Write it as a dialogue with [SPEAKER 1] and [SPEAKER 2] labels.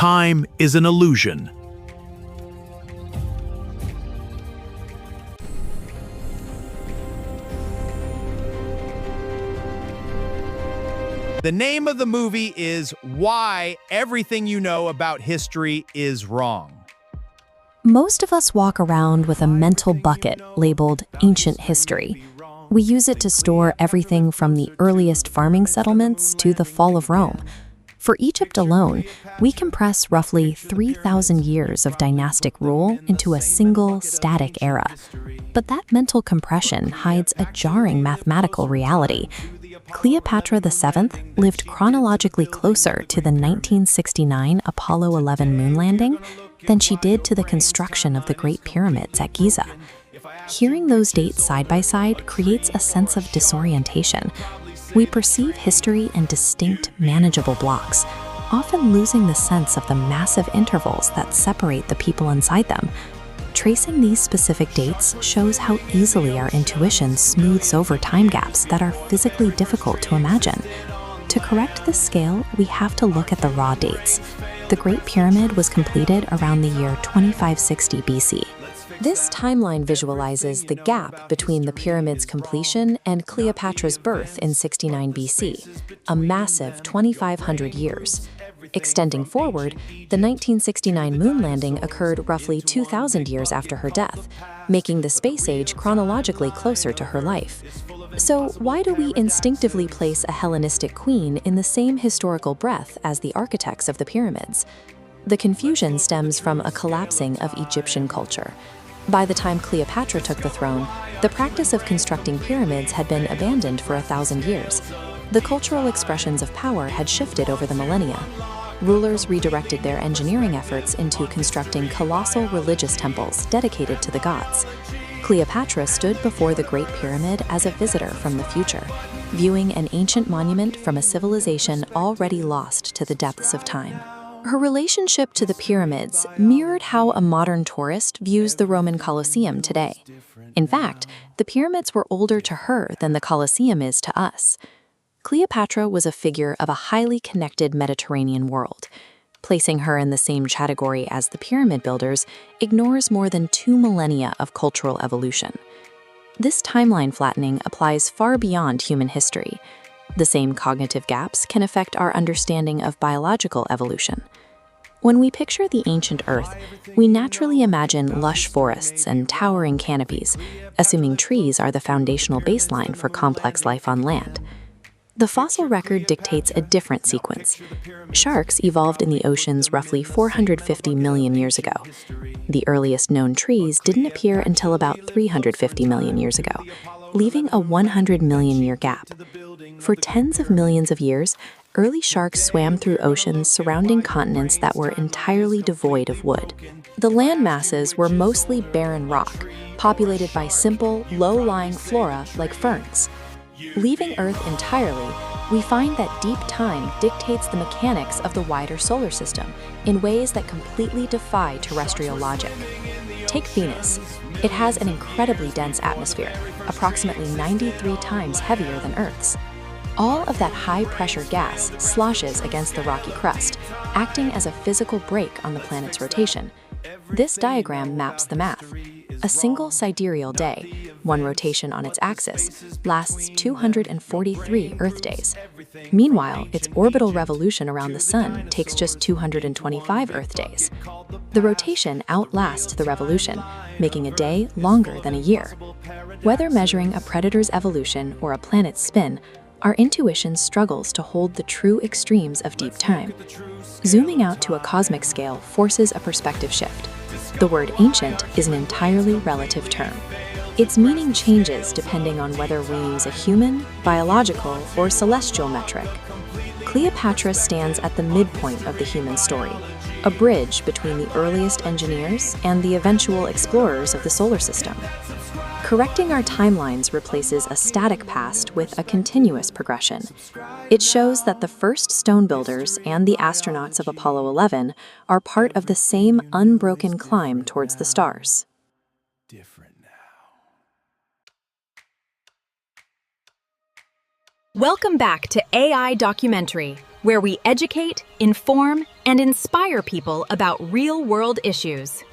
[SPEAKER 1] Time is an illusion.
[SPEAKER 2] The name of the movie is Why Everything You Know About History is Wrong.
[SPEAKER 3] Most of us walk around with a mental bucket labeled ancient history. We use it to store everything from the earliest farming settlements to the fall of Rome. For Egypt alone, we compress roughly 3,000 years of dynastic rule into a single static era. But that mental compression hides a jarring mathematical reality. Cleopatra VII lived chronologically closer to the 1969 Apollo 11 moon landing than she did to the construction of the Great Pyramids at Giza. Hearing those dates side by side creates a sense of disorientation. We perceive history in distinct, manageable blocks, often losing the sense of the massive intervals that separate the people inside them. Tracing these specific dates shows how easily our intuition smooths over time gaps that are physically difficult to imagine. To correct this scale, we have to look at the raw dates. The Great Pyramid was completed around the year 2560 BC. This timeline visualizes the gap between the pyramid's completion and Cleopatra's birth in 69 BC, a massive 2,500 years. Extending forward, the 1969 moon landing occurred roughly 2,000 years after her death, making the space age chronologically closer to her life. So why do we instinctively place a Hellenistic queen in the same historical breath as the architects of the pyramids? The confusion stems from a collapsing of Egyptian culture. By the time Cleopatra took the throne, the practice of constructing pyramids had been abandoned for 1,000 years. The cultural expressions of power had shifted over the millennia. Rulers redirected their engineering efforts into constructing colossal religious temples dedicated to the gods. Cleopatra stood before the Great Pyramid as a visitor from the future, viewing an ancient monument from a civilization already lost to the depths of time. Her relationship to the pyramids mirrored how a modern tourist views the Roman Colosseum today. In fact, the pyramids were older to her than the Colosseum is to us. Cleopatra was a figure of a highly connected Mediterranean world. Placing her in the same category as the pyramid builders ignores more than 2 millennia of cultural evolution. This timeline flattening applies far beyond human history. The same cognitive gaps can affect our understanding of biological evolution. When we picture the ancient Earth, we naturally imagine lush forests and towering canopies, assuming trees are the foundational baseline for complex life on land. The fossil record dictates a different sequence. Sharks evolved in the oceans roughly 450 million years ago. The earliest known trees didn't appear until about 350 million years ago, leaving a 100 million year gap. For tens of millions of years, early sharks swam through oceans surrounding continents that were entirely devoid of wood. The land masses were mostly barren rock, populated by simple, low-lying flora like ferns. Leaving Earth entirely, we find that deep time dictates the mechanics of the wider solar system in ways that completely defy terrestrial logic. Take Venus. It has an incredibly dense atmosphere, approximately 93 times heavier than Earth's. All of that high-pressure gas sloshes against the rocky crust, acting as a physical brake on the planet's rotation. This diagram maps the math. A single sidereal day, one rotation on its axis, lasts 243 Earth days. Meanwhile, its orbital revolution around the Sun takes just 225 Earth days. The rotation outlasts the revolution, making a day longer than a year. Whether measuring a predator's evolution or a planet's spin, our intuition struggles to hold the true extremes of deep time. Zooming out to a cosmic scale forces a perspective shift. The word ancient is an entirely relative term. Its meaning changes depending on whether we use a human, biological, or celestial metric. Cleopatra stands at the midpoint of the human story, a bridge between the earliest engineers and the eventual explorers of the solar system. Correcting our timelines replaces a static past with a continuous progression. It shows that the first stone builders and the astronauts of Apollo 11 are part of the same unbroken climb towards the stars.
[SPEAKER 4] Welcome back to AI Documentary. where we educate, inform, and inspire people about real-world issues.